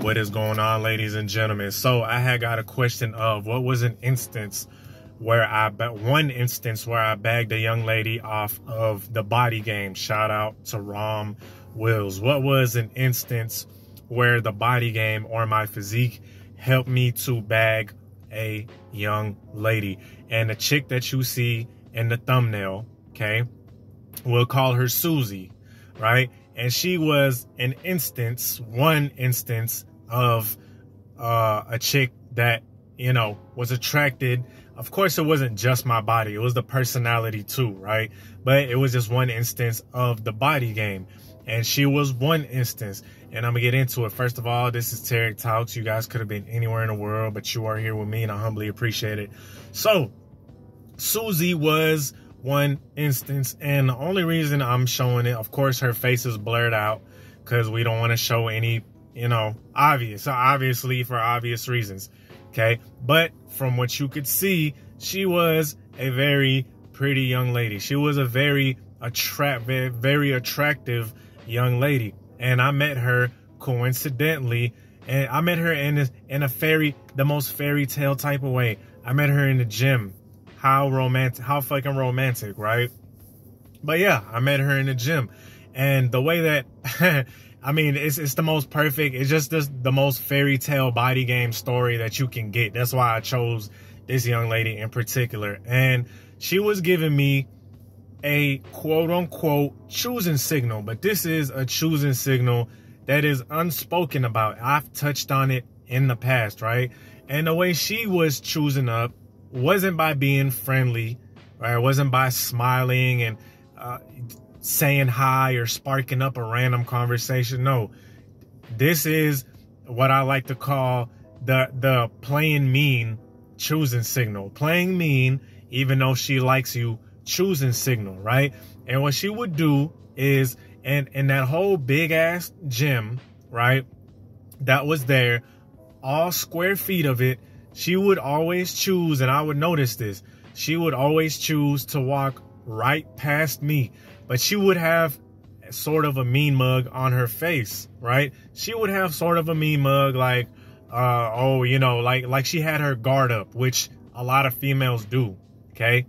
What is going on, ladies and gentlemen? So I had got a question of what was an instance where one instance where I bagged a young lady off of the body game. Shout out to Rom Wills. What was an instance where the body game or my physique helped me to bag a young lady? And the chick that you see in the thumbnail, okay, we'll call her Susie, right? And she was one instance of a chick that, you know, was attracted. Of course, it wasn't just my body. It was the personality too, right? But it was just one instance of the body game. And she was one instance. And I'm going to get into it. First of all, this is Tarik Talks. You guys could have been anywhere in the world, but you are here with me, and I humbly appreciate it. So, Susie was one instance, and the only reason I'm showing it, of course, her face is blurred out because we don't want to show any, you know, obviously for obvious reasons, okay? But from what you could see, she was a very pretty young lady. She was a very attractive young lady, and I met her coincidentally, and I met her in the most fairy tale type of way. I met her in the gym. How fucking romantic, right? But yeah, I met her in the gym, and the way that, I mean, it's the most perfect. It's just the most fairy tale body game story that you can get. That's why I chose this young lady in particular. And she was giving me a quote unquote choosing signal, but this is a choosing signal that is unspoken about. I've touched on it in the past, right? And the way she was choosing up wasn't by being friendly, right? It wasn't by smiling and saying hi or sparking up a random conversation. No, this is what I like to call the playing mean choosing signal. Playing mean, even though she likes you, choosing signal, right? And what she would do is, in that whole big ass gym, right, that was there, all square feet of it, she would always choose, and I would notice this, she would always choose to walk right past me. But she would have sort of a mean mug on her face, right? She would have sort of a mean mug, like, oh, you know, like she had her guard up, which a lot of females do, okay?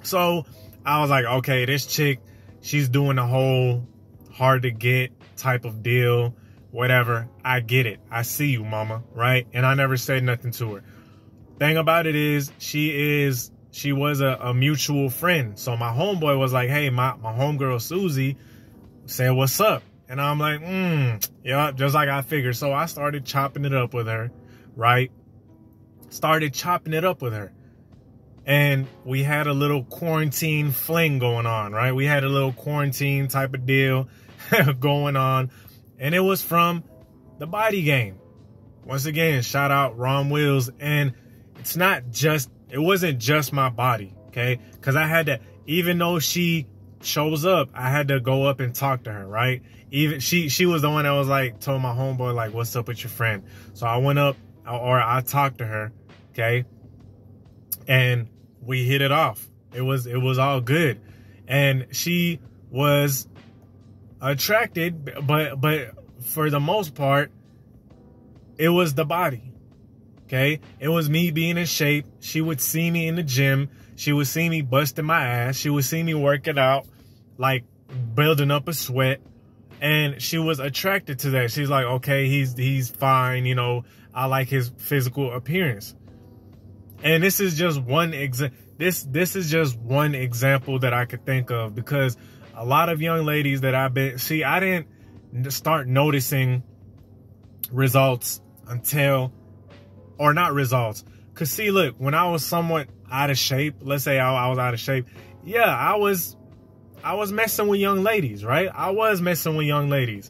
So I was like, okay, this chick, she's doing the whole hard to get type of deal. Whatever, I get it. I see you, mama, right? And I never said nothing to her. Thing about it is, she was a mutual friend. So my homeboy was like, hey, my homegirl Susie said, what's up? And I'm like, yeah, just like I figured. So I started chopping it up with her, right? And we had a little quarantine fling going on, right? We had a little quarantine type of deal going on. And it was from the body game. Once again, shout out Ron Wills. And it wasn't just my body, okay? Because I had to, even though she shows up, I had to go up and talk to her, right? Even she was the one that was like, told my homeboy, like, what's up with your friend? So I went up, or I talked to her, okay? And we hit it off. It was all good. And she was attracted, but for the most part, it was the body, okay? It was me being in shape. She would see me in the gym. She would see me busting my ass. She would see me working out, like building up a sweat, and she was attracted to that. She's like, okay, he's fine, you know, I like his physical appearance. And this is just one this is just one example that I could think of, because a lot of young ladies that I didn't start noticing results until, or not results. Cause see, look, when I was somewhat out of shape, let's say I was out of shape. Yeah, I was messing with young ladies, right? I was messing with young ladies.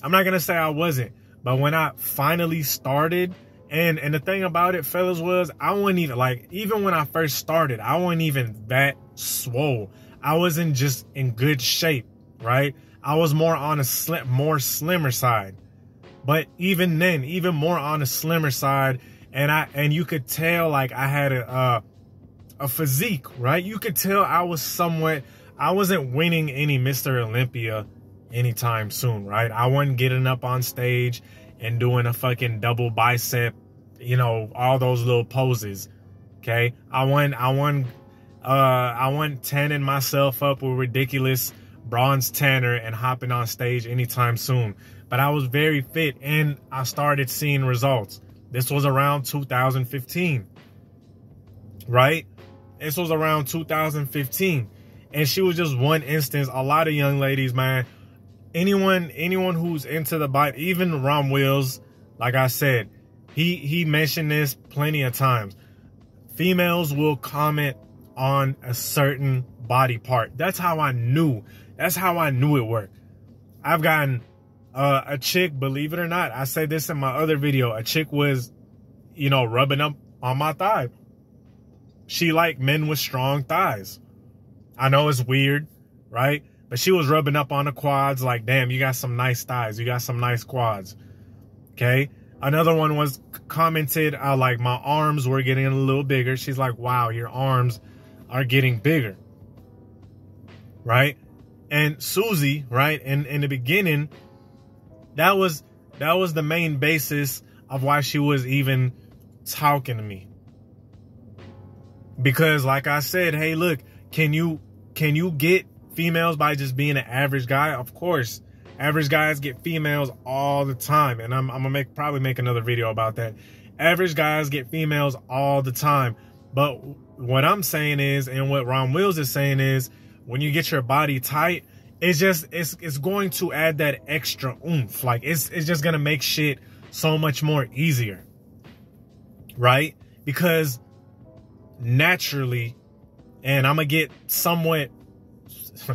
I'm not going to say I wasn't, but when I finally started, and the thing about it, fellas, was I wasn't even, like, even when I first started, I wasn't even that swole. I wasn't just in good shape, right? I was more on a more slimmer side. But even then, even more on a slimmer side, and you could tell, like, I had a physique, right? You could tell I wasn't winning any Mr. Olympia anytime soon, right? I wasn't getting up on stage and doing a fucking double bicep, you know, all those little poses. Okay. I wasn't tanning myself up with ridiculous bronze tanner and hopping on stage anytime soon. But I was very fit and I started seeing results. This was around 2015, right? This was around 2015. And she was just one instance. A lot of young ladies, man, anyone who's into the body, even Ron Wills, like I said, he mentioned this plenty of times. Females will comment on a certain body part. That's how I knew it worked. I've gotten a chick, believe it or not, I said this in my other video, a chick was, you know, rubbing up on my thigh. She liked men with strong thighs. I know it's weird, right? But she was rubbing up on the quads like, damn, you got some nice thighs. You got some nice quads. Okay. Another one was commented, like my arms were getting a little bigger. She's like, wow, your arms are getting bigger. Right. And Susie, right, in the beginning, that was the main basis of why she was even talking to me. Because like I said, hey, look, can you get females by just being an average guy? Of course. Average guys get females all the time. And I'm gonna probably make another video about that. Average guys get females all the time. But what I'm saying is, and what Ron Wills is saying is, when you get your body tight, it's going to add that extra oomph. Like it's just gonna make shit so much more easier. Right? Because naturally, and I'm gonna get somewhat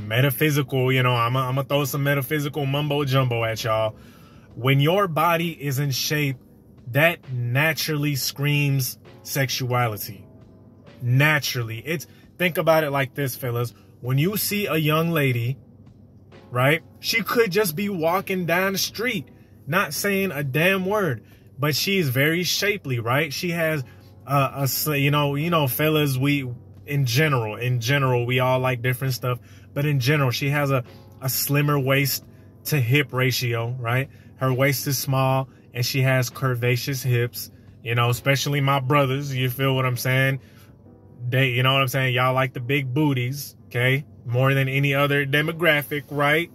metaphysical, you know, I'm gonna throw some metaphysical mumbo jumbo at y'all. When your body is in shape, that naturally screams sexuality. Naturally. Think about it like this, fellas. When you see a young lady, right, she could just be walking down the street, not saying a damn word, but she's very shapely, right? She has you know, fellas, in general, we all like different stuff, but in general, she has a slimmer waist to hip ratio, right? Her waist is small and she has curvaceous hips, you know, especially my brothers. You feel what I'm saying? You know what I'm saying? Y'all like the big booties, okay? More than any other demographic, right?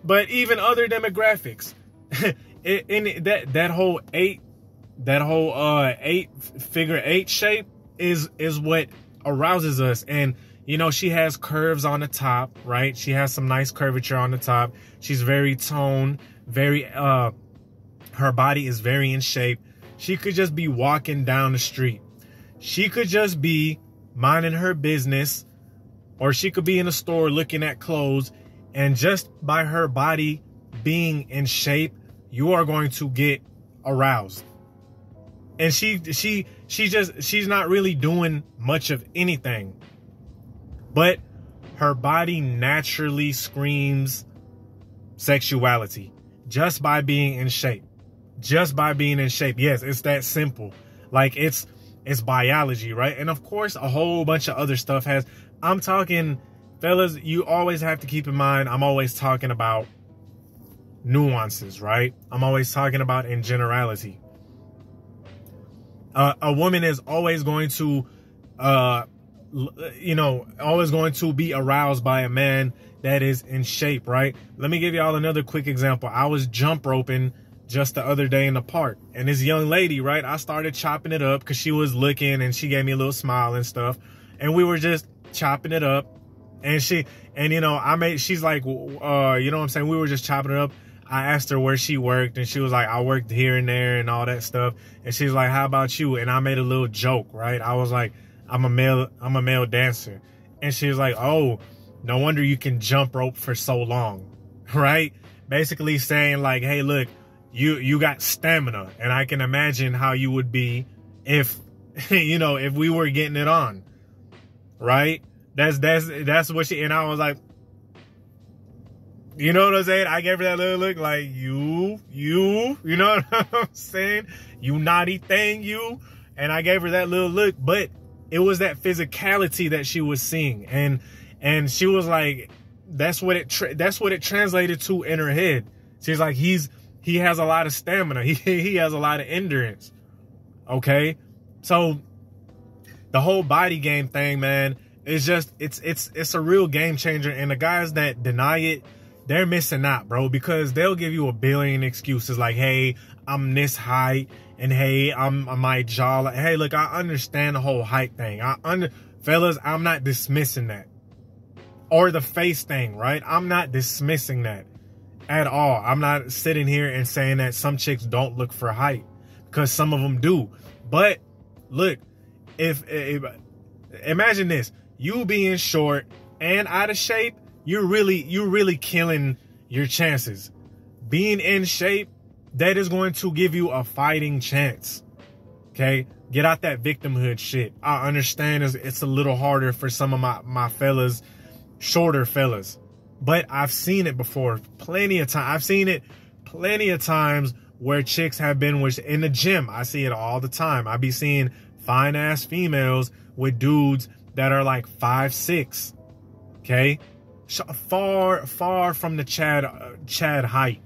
But even other demographics, that whole figure eight shape is what arouses us. And you know, she has curves on the top, right? She has some nice curvature on the top. She's very toned, her body is very in shape. She could just be walking down the street. She could just be minding her business, or she could be in a store looking at clothes, and just by her body being in shape, you are going to get aroused. And she's not really doing much of anything, but her body naturally screams sexuality just by being in shape. Just by being in shape. Yes, it's that simple. Like it's biology, right? And of course, a whole bunch of other stuff I'm talking, fellas, you always have to keep in mind, I'm always talking about nuances, right? I'm always talking about in generality. A woman is always going to, always going to be aroused by a man that is in shape, right? Let me give y'all another quick example. I was jump roping just the other day in the park, and this young lady, right, I started chopping it up because she was looking and she gave me a little smile and stuff, and we were just chopping it up, and she's like, you know what I'm saying? We were just chopping it up. I asked her where she worked, and she was like, I worked here and there and all that stuff. And she's like, how about you? And I made a little joke, right? I was like, I'm a male dancer. And she was like, oh, no wonder you can jump rope for so long, right? Basically saying like, hey, look, you got stamina, and I can imagine how you would be if, if we were getting it on, right? That's what she, and I was like, you know what I'm saying? I gave her that little look like, you know what I'm saying? You naughty thing, you. And I gave her that little look, but it was that physicality that she was seeing. And she was like, that's what it translated to in her head. She's like, he has a lot of stamina. He has a lot of endurance. Okay, so the whole body game thing, man, is just it's a real game changer. And the guys that deny it, they're missing out, bro, because they'll give you a billion excuses like, hey, I'm this height, and hey, I'm my jaw. Like, hey, look, I understand the whole height thing. Fellas, I'm not dismissing that. Or the face thing, right? I'm not dismissing that at all. I'm not sitting here and saying that some chicks don't look for height, because some of them do. But look, if imagine this, you being short and out of shape, you're really killing your chances. Being in shape, that is going to give you a fighting chance. Okay, get out that victimhood shit. I understand it's a little harder for some of my fellas, shorter fellas, but I've seen it before plenty of times. I've seen it plenty of times where chicks have been in the gym. I see it all the time. I be seeing fine ass females with dudes that are like 5'6", okay, far from the Chad height.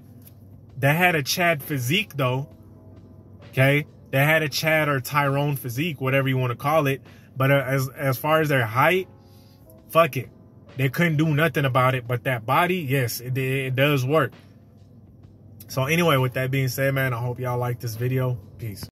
That had a Chad physique though, okay. They had a Chad or Tyrone physique, whatever you want to call it. But as far as their height, fuck it. They couldn't do nothing about it. But that body, yes, it does work. So anyway, with that being said, man, I hope y'all like this video. Peace.